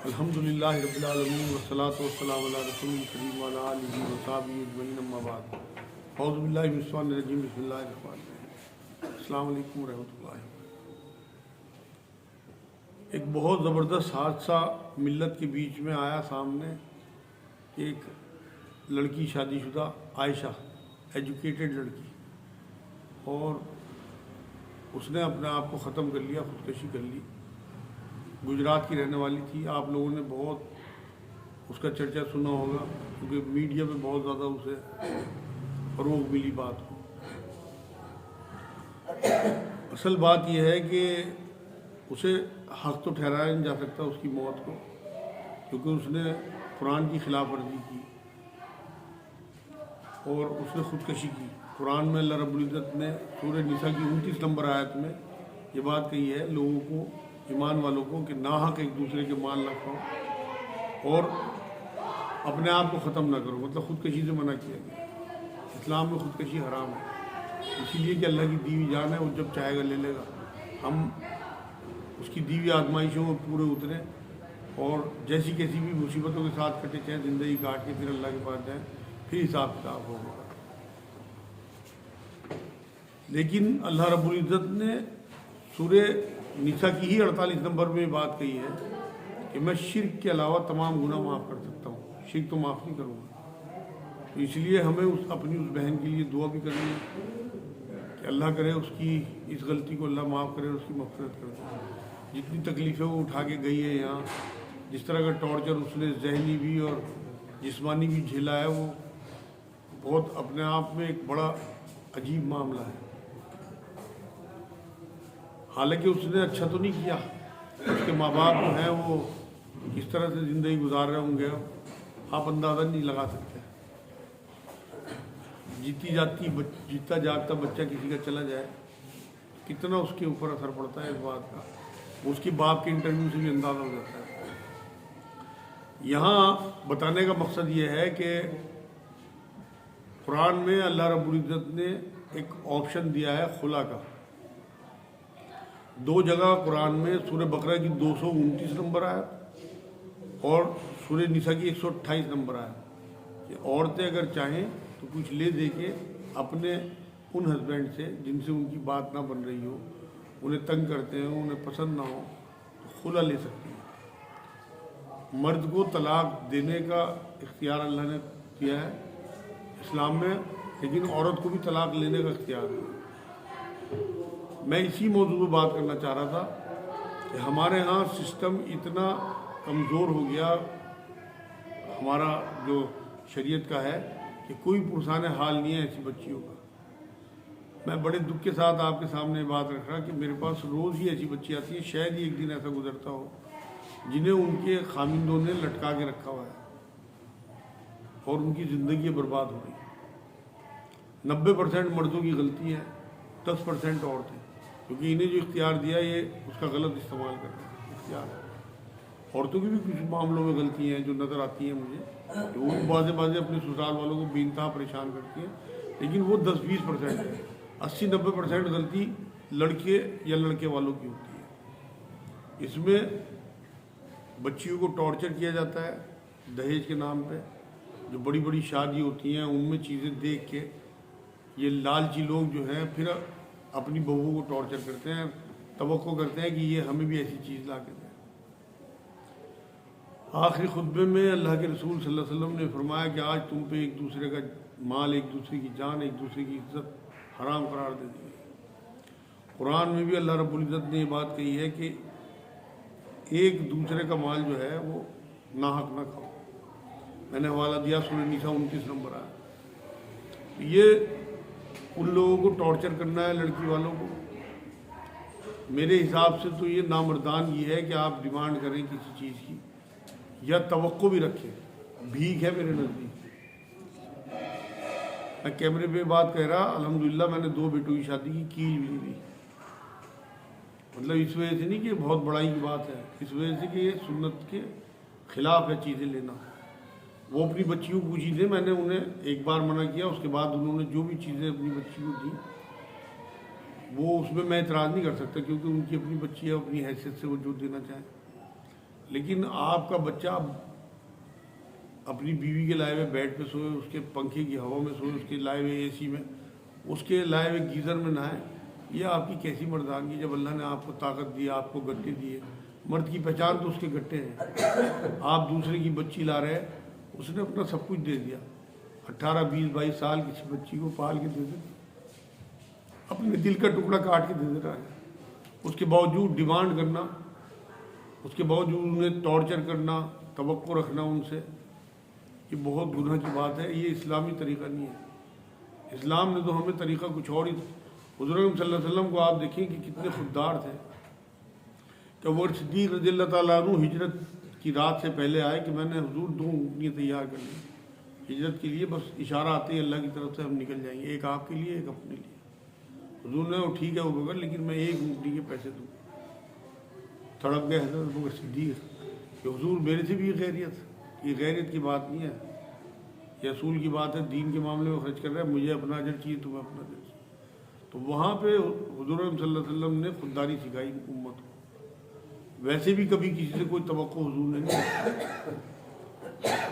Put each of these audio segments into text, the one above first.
الحمدللہ رب العالمین والصلاة والسلام علی رسول الکریم وعلی آلہ وصحبہ اجمعین اما بعد اعوذ باللہ من الشیطان الرجیم بسم اللہ الرحمن الرحیم السلام علیکم ورحمۃ اللہ۔ ایک بہت زبردست حادثہ ملت کے بیچ میں آیا سامنے کہ ایک لڑکی شادی شدہ عائشہ ایجوکیٹڈ لڑکی، اور اس نے اپنے آپ کو ختم کر لیا، خودکشی کر لی۔ گجرات کی رہنے والی تھی۔ آپ لوگوں نے بہت اس کا چرچا سنا ہوگا کیونکہ میڈیا میں بہت زیادہ اسے فروغ ملی بات کو۔ اصل بات یہ ہے کہ اسے حق تو ٹھہرایا نہیں جا سکتا اس کی موت کو، کیونکہ اس نے قرآن کی خلاف ورزی کی اور اس نے خودکشی کی۔ قرآن میں اللہ رب العزت نے سورہ نساء کی 29 نمبر آیت میں یہ بات کہی ہے لوگوں کو، ایمان والوں کو، کہ ناحق ایک دوسرے کے مال نہ کھاؤ اور اپنے آپ کو ختم نہ کرو، مطلب خودکشی سے منع کیا گیا۔ اسلام میں خودکشی حرام ہے، اسی لیے کہ اللہ کی دی ہوئی جان ہے، وہ جب چاہے گا لے لے گا۔ ہم اس کی دی ہوئی آزمائشوں میں پورے اتریں اور جیسی کیسی بھی مصیبتوں کے ساتھ کٹے، چاہے زندگی کاٹ کے پھر اللہ کے پاس جائیں، پھر حساب کتاب ہوگا۔ لیکن اللہ رب العزت نے سورہ نساء کی ہی 48 نمبر میں بات کہی ہے کہ میں شرک کے علاوہ تمام گناہ معاف کر سکتا ہوں، شرک تو معاف نہیں کروں گا۔ تو اس لیے ہمیں اپنی اس بہن کے لیے دعا بھی کرنی ہے کہ اللہ کرے اس کی اس غلطی کو اللہ معاف کرے، اس کی مغفرت کر دے۔ جتنی تکلیفیں وہ اٹھا کے گئی ہے یہاں، جس طرح کا ٹارچر اس نے ذہنی بھی اور جسمانی بھی جھیلا ہے، وہ بہت اپنے آپ میں ایک بڑا عجیب معاملہ ہے۔ حالانکہ اس نے اچھا تو نہیں کیا، اس کے ماں باپ جو ہیں وہ کس طرح سے زندگی گزار رہے ہوں گے آپ اندازہ نہیں لگا سکتے۔ جیتا جاگتا بچہ کسی کا چلا جائے کتنا اس کے اوپر اثر پڑتا ہے اس بات کا، اس کے باپ کے انٹرویو سے بھی اندازہ ہو جاتا ہے۔ یہاں بتانے کا مقصد یہ ہے کہ قرآن میں اللہ رب العزت نے ایک آپشن دیا ہے خلا کا۔ دو جگہ قرآن میں سورہ بقرہ کی 229 نمبر آیت اور سورہ نساء کی 128 نمبر آیت کہ عورتیں اگر چاہیں تو کچھ لے دے کے اپنے ان ہسبینڈ سے جن سے ان کی بات نہ بن رہی ہو، انہیں تنگ کرتے ہیں، انہیں پسند نہ ہو، تو خلا لے سکتی ہیں۔ مرد کو طلاق دینے کا اختیار اللہ نے دیا ہے اسلام میں، لیکن عورت کو بھی طلاق لینے کا اختیار ہے۔ میں اسی موضوع پہ بات کرنا چاہ رہا تھا کہ ہمارے ہاں سسٹم اتنا کمزور ہو گیا ہمارا جو شریعت کا ہے کہ کوئی پرسان حال نہیں ہے ایسی بچیوں کا۔ میں بڑے دکھ کے ساتھ آپ کے سامنے بات رکھ رہا کہ میرے پاس روز ہی ایسی بچی آتی ہیں، شاید ہی ایک دن ایسا گزرتا ہو جنہیں ان کے خامندوں نے لٹکا کے رکھا ہوا ہے اور ان کی زندگی برباد ہو گئی۔ 90% مردوں کی غلطی ہے، 10% عورتیں، کیونکہ انہیں جو اختیار دیا یہ اس کا غلط استعمال کر رہے ہیں اختیار۔ عورتوں کی بھی کچھ معاملوں میں غلطی ہیں جو نظر آتی ہیں مجھے، کہ وہ بعض اپنے سسرال والوں کو بے انتہا پریشان کرتی ہیں، لیکن وہ 10-20% ہے۔ 80-90% غلطی لڑکے یا لڑکے والوں کی ہوتی ہے۔ اس میں بچیوں کو ٹارچر کیا جاتا ہے دہیج کے نام پہ، جو بڑی بڑی شادی ہوتی ہیں ان میں چیزیں دیکھ کے یہ لالچی لوگ جو ہیں پھر اپنی بہوؤں کو ٹارچر کرتے ہیں، توقع کرتے ہیں کہ یہ ہمیں بھی ایسی چیز لا کے دیں۔ آخری خطبے میں اللہ کے رسول صلی اللہ علیہ وسلم نے فرمایا کہ آج تم پہ ایک دوسرے کا مال، ایک دوسرے کی جان، ایک دوسرے کی عزت حرام قرار دے دی گئی۔ قرآن میں بھی اللہ رب العزت نے یہ بات کہی ہے کہ ایک دوسرے کا مال جو ہے وہ ناحق نہ کھاؤ۔ میں نے حوالہ دیا سورہ نساء 29 نمبر آیا۔ یہ ان لوگوں کو ٹارچر کرنا ہے لڑکی والوں کو، میرے حساب سے تو یہ نامردان یہ ہے کہ آپ ڈیمانڈ کریں کسی چیز کی یا توقع بھی رکھیں، بھیک ہے میرے نزدیک۔ میں کیمرے پہ بات کہہ رہا، الحمدللہ میں نے 2 بیٹوں کی شادی کی، کیل بھی نہیں دی۔ مطلب اس وجہ سے نہیں کہ بہت بڑائی کی بات ہے، اس وجہ سے کہ یہ سنت کے خلاف ہے چیزیں لینا۔ وہ اپنی بچیوں کو چیزیں میں نے انہیں ایک بار منع کیا، اس کے بعد انہوں نے جو بھی چیزیں اپنی بچی کو دیں وہ اس میں اعتراض نہیں کر سکتا، کیونکہ ان کی اپنی بچی ہے، اپنی حیثیت سے وہ جو دینا چاہیں۔ لیکن آپ کا بچہ اپنی بیوی کے لائے ہوئے بیڈ پہ سوئے، اس کے پنکھے کی ہوا میں سوئے، اس کے لائے ہوئے اے سی میں، اس کے لائے ہوئے گیزر میں نہائے، یہ آپ کی کیسی مردانگی؟ جب اللہ نے آپ کو طاقت دی، آپ کو گٹے دیے، مرد کی پہچان تو اس کے گٹے ہیں، آپ دوسرے کی بچی لا رہے ہیں، اس نے اپنا سب کچھ دے دیا، 18 20 22 سال کسی بچی کو پال کے دے دے، اپنے دل کا ٹکڑا کاٹ کے دے دے رہا ہے، اس کے باوجود ڈیمانڈ کرنا، اس کے باوجود انہیں ٹارچر کرنا، توقع رکھنا ان سے، یہ بہت گناہ کی بات ہے، یہ اسلامی طریقہ نہیں ہے۔ اسلام نے تو ہمیں طریقہ کچھ اور ہی، حضور صلی اللہ علیہ وسلم کو آپ دیکھیں کہ کتنے خوددار تھے، کہ وہ صدیق رضی اللہ تعالیٰ عنہ ہجرت کی رات سے پہلے آئے کہ میں نے حضور 2 اونٹنیاں تیار کر لی ہجرت کے لیے، بس اشارہ آتے ہی اللہ کی طرف سے ہم نکل جائیں گے، ایک آپ کے لیے ایک اپنے لیے۔ حضور نے وہ ٹھیک ہے ابو بکر، لیکن میں 1 اونٹنی کے پیسے دوں۔ تڑپ گئے حضرت ابو بکر صدیق کہ حضور میرے سے بھی یہ خیریت، یہ غیرت کی بات نہیں ہے، یہ اصول کی بات ہے، دین کے معاملے میں خرچ کر رہا ہے، مجھے اپنا اجر چاہیے، تمہیں اپنا اجر چاہیے۔ تو وہاں پہ حضور صلی اللہ علیہ وسلم نے خودداری سکھائی امت کو۔ ویسے بھی کبھی کسی سے کوئی توقع حضور نے نہیں رکھی،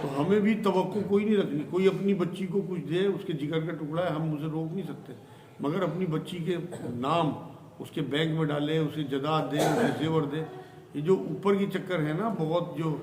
تو ہمیں بھی توقع کوئی نہیں رکھنی۔ کوئی اپنی بچی کو کچھ دے، اس کے جگر کا ٹکڑا ہے، ہم اسے روک نہیں سکتے، مگر اپنی بچی کے نام اس کے بینک میں ڈالے، اسے جائیداد دے، اسے زیور دے۔ یہ جو اوپر کی چکر ہے نا، بہت جو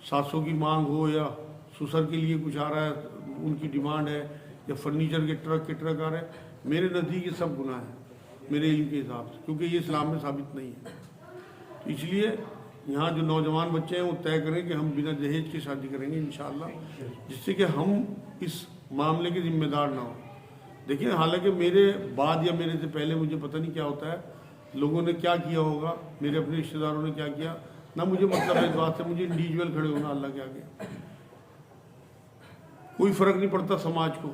700 کی مانگ ہو، یا سسر کے لیے کچھ آ رہا ہے ان کی ڈیمانڈ ہے، یا فرنیچر کے ٹرک آ رہے ہیں، میرے نزدیک یہ سب گناہ ہے میرے علم کے حساب سے، کیونکہ یہ اسلام میں ثابت نہیں ہے۔ تو اس لیے یہاں جو نوجوان بچے ہیں وہ طے کریں کہ ہم بنا جہیز کی شادی کریں گے انشاءاللہ، جس سے کہ ہم اس معاملے کے ذمہ دار نہ ہوں۔ دیکھیں، حالانکہ میرے بعد یا میرے سے پہلے مجھے پتہ نہیں کیا ہوتا ہے، لوگوں نے کیا کیا ہوگا، میرے اپنے رشتہ داروں نے کیا کیا، نہ مجھے مطلب ہے اس بات سے، مجھے انڈیویجول کھڑے ہونا اللہ کے آگے، کوئی فرق نہیں پڑتا سماج کو،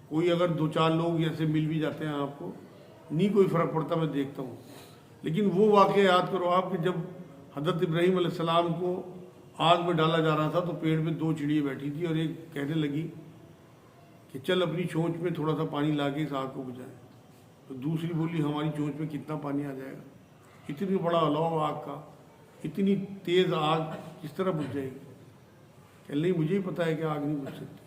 کوئی اگر 2-4 لوگ ایسے مل بھی جاتے ہیں آپ کو، نہیں کوئی فرق پڑتا، میں دیکھتا ہوں۔ لیکن وہ واقعہ یاد کرو آپ کہ جب حضرت ابراہیم علیہ السلام کو آگ میں ڈالا جا رہا تھا تو پیڑ میں 2 چڑیاں بیٹھی تھی، اور ایک کہنے لگی کہ چل اپنی چونچ میں تھوڑا سا پانی لا کے اس آگ کو بجھائیں، تو دوسری بولی ہماری چونچ میں کتنا پانی آ جائے گا، اتنی بڑا الاؤ آگ کا، اتنی تیز آگ کس طرح بجھ جائے گی؟ کہ نہیں، مجھے ہی پتہ ہے کہ آگ نہیں بجھ سکتی،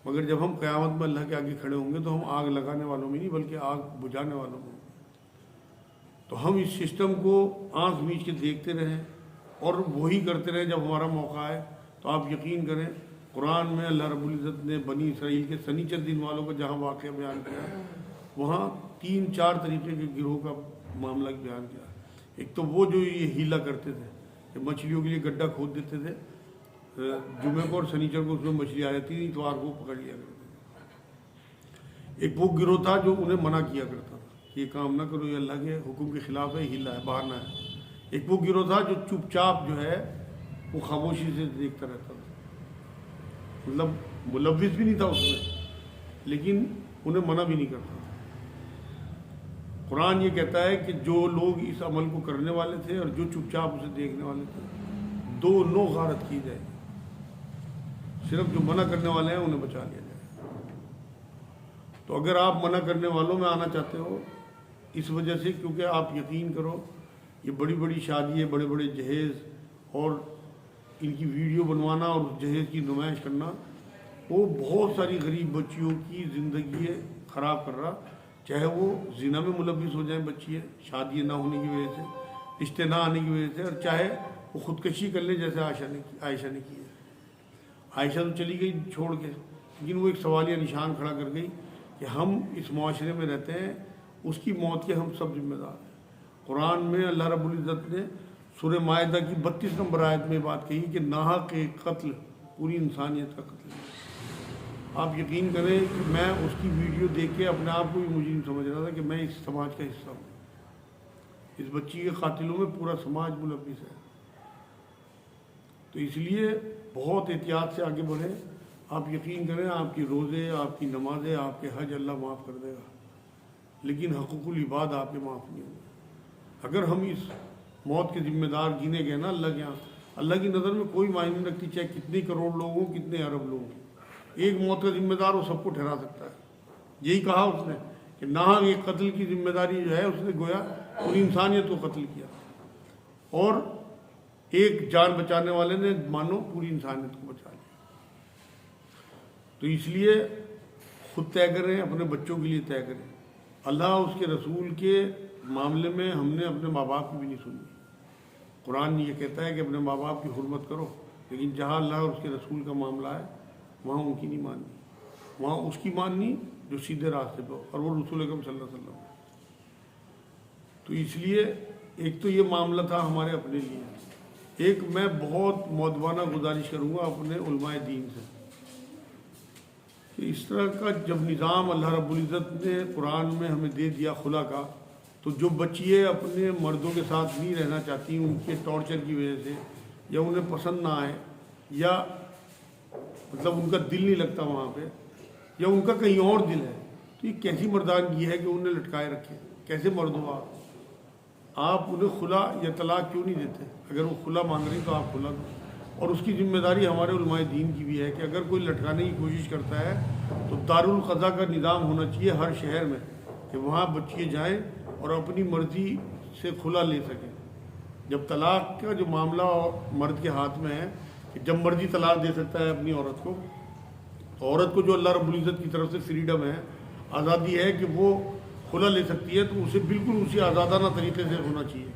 مگر جب ہم قیامت میں اللہ کے آگے کھڑے ہوں گے تو ہم آگ لگانے والوں میں نہیں بلکہ آگ بجھانے والوں میں ہوں گے۔ تو ہم اس سسٹم کو آنکھ میچ کے دیکھتے رہیں اور وہی کرتے رہیں جب ہمارا موقع آئے۔ تو آپ یقین کریں، قرآن میں اللہ رب العزت نے بنی اسرائیل کے سنیچر دن والوں کا جہاں واقعہ بیان کیا، وہاں 3-4 طریقے کے گروہ کا معاملہ بیان کیا۔ ایک تو وہ جو یہ ہیلا کرتے تھے کہ مچھلیوں کے لیے گڈھا کھود دیتے تھے، جمعے کو اور سنیچر کو اس میں مچھلی آ جاتی تھی، اتوار کو پکڑ لیا کرتے تھے۔ ایک وہ گروہ تھا جو انہیں منع کیا کرتا تھا کہ یہ کام نہ کرو، یہ اللہ کے حکم کے خلاف ہے، ہیلا ہے، باہر نہ ہے۔ ایک وہ گروہ تھا جو چپ چاپ جو ہے وہ خاموشی سے دیکھتا رہتا تھا، مطلب ملوث بھی نہیں تھا اس میں، لیکن انہیں منع بھی نہیں کرتا تھا۔ قرآن یہ کہتا ہے کہ جو لوگ اس عمل کو کرنے والے تھے اور جو چپ چاپ اسے دیکھنے والے تھے، دونوں غارت کی جائے، صرف جو منع کرنے والے ہیں انہیں بچا لیا جائے۔ تو اگر آپ منع کرنے والوں میں آنا چاہتے ہو، اس وجہ سے کیونکہ آپ یقین کرو، یہ بڑی بڑی شادیاں، بڑے بڑے جہیز اور ان کی ویڈیو بنوانا اور اس جہیز کی نمائش کرنا، وہ بہت ساری غریب بچیوں کی زندگی خراب کر رہا، چاہے وہ زنا میں ملوث ہو جائیں بچیاں، شادیاں نہ ہونے کی وجہ سے، رشتے نہ آنے کی وجہ سے، اور چاہے وہ خودکشی کر لیں جیسے عائشہ نے کی ہے۔ عائشہ تو چلی گئی چھوڑ کے، لیکن وہ ایک سوالیہ نشان کھڑا کر گئی کہ ہم اس معاشرے میں رہتے ہیں، اس کی موت کے ہم سب ذمہ دار ہیں۔ قرآن میں اللہ رب العزت نے سورہ مائدہ کی 32 نمبر آیت میں بات کہی کہ ناحق قتل پوری انسانیت کا قتل ہے۔ آپ یقین کریں کہ میں اس کی ویڈیو دیکھ کے اپنے آپ کو بھی مجرم سمجھ رہا تھا کہ میں اس سماج کا حصہ ہوں، اس بچی کے قاتلوں میں پورا سماج ملوث ہے۔ تو اس لیے بہت احتیاط سے آگے بڑھیں۔ آپ یقین کریں، آپ کی روزے، آپ کی نمازیں، آپ کے حج اللہ معاف کر دے گا، لیکن حقوق العباد آپ کے معاف نہیں ہوں گے۔ اگر ہم اس موت کے ذمہ دار گنے گئے نا اللہ کے یہاں، اللہ کی نظر میں کوئی معنی نہیں رکھتی چاہے کتنے کروڑ لوگ ہوں، کتنے ارب لوگ ہوں، ایک موت کا ذمہ دار وہ سب کو ٹھہرا سکتا ہے۔ یہی کہا اس نے کہ نہ ایک قتل کی ذمہ داری جو ہے اس نے گویا پوری انسانیت کو قتل کیا۔ اور ایک جان بچانے والے نے مانو پوری انسانیت کو بچا لیا۔ تو اس لیے خود طے کریں، اپنے بچوں کے لیے طے کریں۔ اللہ اس کے رسول کے معاملے میں ہم نے اپنے ماں باپ کی بھی نہیں سنی۔ قرآن یہ کہتا ہے کہ اپنے ماں باپ کی حرمت کرو، لیکن جہاں اللہ اور اس کے رسول کا معاملہ ہے وہاں ان کی نہیں ماننی، وہاں اس کی ماننی جو سیدھے راستے پہ ہو، اور وہ رسول اکرم صلی اللہ علیہ وسلم۔ تو اس لیے ایک تو یہ معاملہ تھا ہمارے اپنے لیے۔ ایک میں بہت مؤدبانہ گزارش کروں گا اپنے علماء دین سے کہ اس طرح کا جب نظام اللہ رب العزت نے قرآن میں ہمیں دے دیا خلا کا، تو جو بچیاں اپنے مردوں کے ساتھ نہیں رہنا چاہتی ان کے ٹارچر کی وجہ سے، یا انہیں پسند نہ آئے، یا مطلب ان کا دل نہیں لگتا وہاں پہ، یا ان کا کہیں اور دل ہے، تو یہ کیسی مردانگی ہے کہ انہیں لٹکائے رکھے؟ کیسے مرد ہو آپ انہیں خلا یا طلاق کیوں نہیں دیتے؟ اگر وہ خلا مانگ رہی تو آپ خلا دو۔ اور اس کی ذمہ داری ہمارے علماء دین کی بھی ہے کہ اگر کوئی لٹکانے کی کوشش کرتا ہے تو دارالقضاء کا نظام ہونا چاہیے ہر شہر میں کہ وہاں بچیاں جائیں اور اپنی مرضی سے کھلا لے سکیں۔ جب طلاق کا جو معاملہ مرد کے ہاتھ میں ہے کہ جب مرضی طلاق دے سکتا ہے اپنی عورت کو، تو عورت کو جو اللہ رب العزت کی طرف سے فریڈم ہے، آزادی ہے کہ وہ کھلا لے سکتی ہے، تو اسے بالکل اسی آزادانہ طریقے سے ہونا چاہیے۔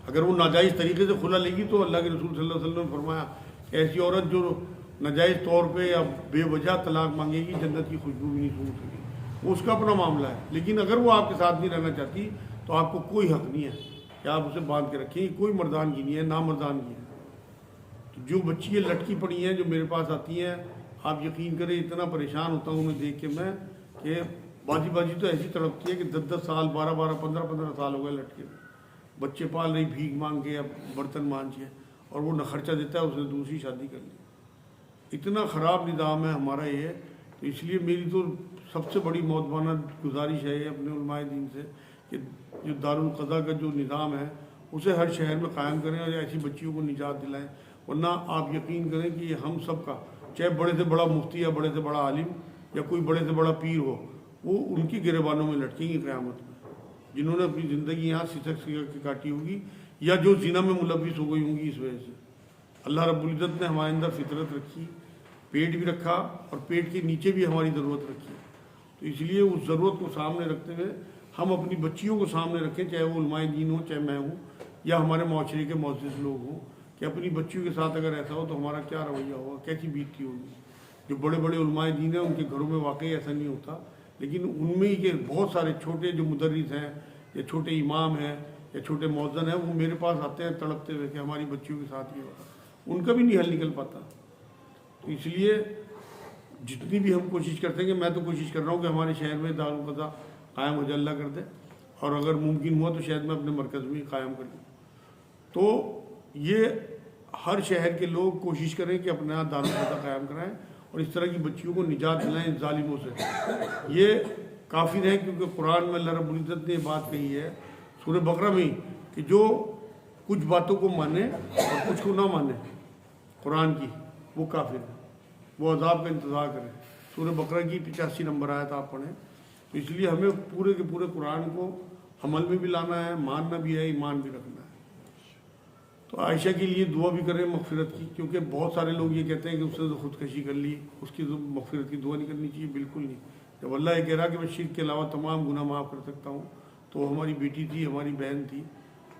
اگر وہ ناجائز طریقے سے کھلا لے گی تو اللہ کے رسول صلی اللہ علیہ وسلم نے فرمایا کہ ایسی عورت جو ناجائز طور پہ یا بے وجہ طلاق مانگے گی جنت کی خوشبو بھی نہیں سونگھ سکے، وہ اس کا اپنا معاملہ ہے۔ لیکن اگر وہ آپ کے ساتھ نہیں رہنا چاہتی تو آپ کو کوئی حق نہیں ہے کہ آپ اسے باندھ کے رکھیں، کوئی مردانگی نہیں ہے، نامردانگی ہے۔ تو جو بچیاں لٹکی پڑی ہیں جو میرے پاس آتی ہیں، آپ یقین کریں اتنا پریشان ہوتا ہوں انہیں دیکھ کے میں کہ بازی تو ایسی تڑپتی ہے کہ 10 سال 12 15 سال ہو گئے لٹکے، بچے پال رہی، بھیک مانگ کے، اب برتن مانجے، اور وہ نہ خرچہ دیتا ہے، اس نے دوسری شادی کر لی۔ اتنا خراب نظام ہے ہمارا یہ۔ تو اس لیے میری تو سب سے بڑی مؤدبانہ گزارش ہے یہ اپنے علماء دین سے کہ جو دارالقضاء کا جو نظام ہے اسے ہر شہر میں قائم کریں اور ایسی بچیوں کو نجات دلائیں، ورنہ آپ یقین کریں کہ یہ ہم سب کا، چاہے بڑے سے بڑا مفتی یا بڑے سے بڑا عالم یا کوئی بڑے سے بڑا پیر ہو، وہ ان کی گریبانوں میں لٹکیں گی قیامت میں، جنہوں نے اپنی زندگی یہاں سسک کے کاٹی ہوگی یا جو زنا میں ملوث ہو گئی ہوں گی اس وجہ سے۔ اللہ رب العزت نے ہمارے اندر فطرت رکھی، پیٹ بھی رکھا، اور پیٹ کے نیچے بھی ہماری ضرورت رکھی، تو اس لیے اس ضرورت کو سامنے رکھتے ہوئے ہم اپنی بچیوں کو سامنے رکھیں، چاہے وہ علماء دین ہوں، چاہے میں ہوں، یا ہمارے معاشرے کے معزز لوگ ہوں، کہ اپنی بچیوں کے ساتھ اگر ایسا ہو تو ہمارا کیا رویہ ہوگا، کیسی بیتتی ہوگی۔ جو بڑے بڑے علماء دین ہیں ان کے گھروں میں واقعی ایسا نہیں ہوتا، لیکن ان میں ہی کہ بہت سارے چھوٹے جو مدرس ہیں یا چھوٹے امام ہیں یا چھوٹے مؤذن ہیں، وہ میرے پاس آتے ہیں تڑپتے ہوئے کہ ہماری بچیوں کے ساتھ یہ ہوگا، ان کا بھی نہیں حل نکل پاتا۔ تو اس لیے جتنی بھی ہم کوشش کرتے ہیں، کہ میں تو کوشش کر رہا ہوں کہ ہمارے شہر میں دارالقضاء قائم ہو جائے، اللہ کر دے، اور اگر ممکن ہوا تو شاید میں اپنے مرکز میں قائم کر لوں۔ تو یہ ہر شہر کے لوگ کوشش کریں کہ اپنے یہاں دارالقضاء قائم کرائیں اور اس طرح کی بچیوں کو نجات دلائیں ان ظالموں سے۔ یہ کافر ہے کیونکہ قرآن میں اللہ رب العزت نے یہ بات کہی ہے سورہ بقرہ میں کہ جو کچھ باتوں کو مانے اور کچھ کو نہ مانے قرآن کی، وہ کافر ہے، وہ عذاب کا انتظار کرے۔ سورہ بقرہ کی 85 نمبر آیت آپ پڑھیں۔ تو اس لیے ہمیں پورے کے پورے قرآن کو عمل میں بھی لانا ہے، ماننا بھی ہے، ایمان بھی رکھنا ہے۔ تو عائشہ کے لیے دعا بھی کریں مغفرت کی، کیونکہ بہت سارے لوگ یہ کہتے ہیں کہ اس نے تو خودکشی کر لی، اس کی مغفرت کی دعا نہیں کرنی چاہیے، بالکل نہیں۔ جب اللہ یہ کہہ رہا کہ میں شرک کے علاوہ تمام گناہ معاف کر سکتا ہوں، تو ہماری بیٹی تھی، ہماری بہن تھی،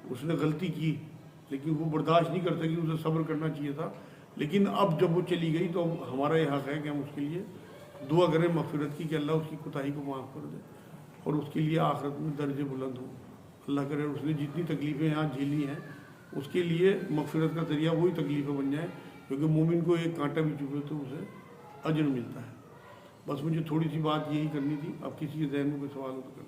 اس نے غلطی کی لیکن وہ برداشت نہیں کر سکی، اسے صبر کرنا چاہیے تھا، لیکن اب جب وہ چلی گئی تو ہمارا یہ حق ہے کہ ہم اس کے لیے دعا کریں مغفرت کی کہ اللہ اس کی کوتاہی کو معاف کر دے اور اس کے لیے آخرت میں درجے بلند ہوں۔ اللہ کرے اس نے جتنی تکلیفیں یہاں جھیلی ہیں اس کے لیے مغفرت کا ذریعہ وہی تکلیفیں بن جائیں، کیونکہ مومن کو ایک کانٹا بھی چبھے تو اسے اجر ملتا ہے۔ بس مجھے تھوڑی سی بات یہی کرنی تھی، اب کسی کے ذہن میں کوئی سوال ہو تو کریں۔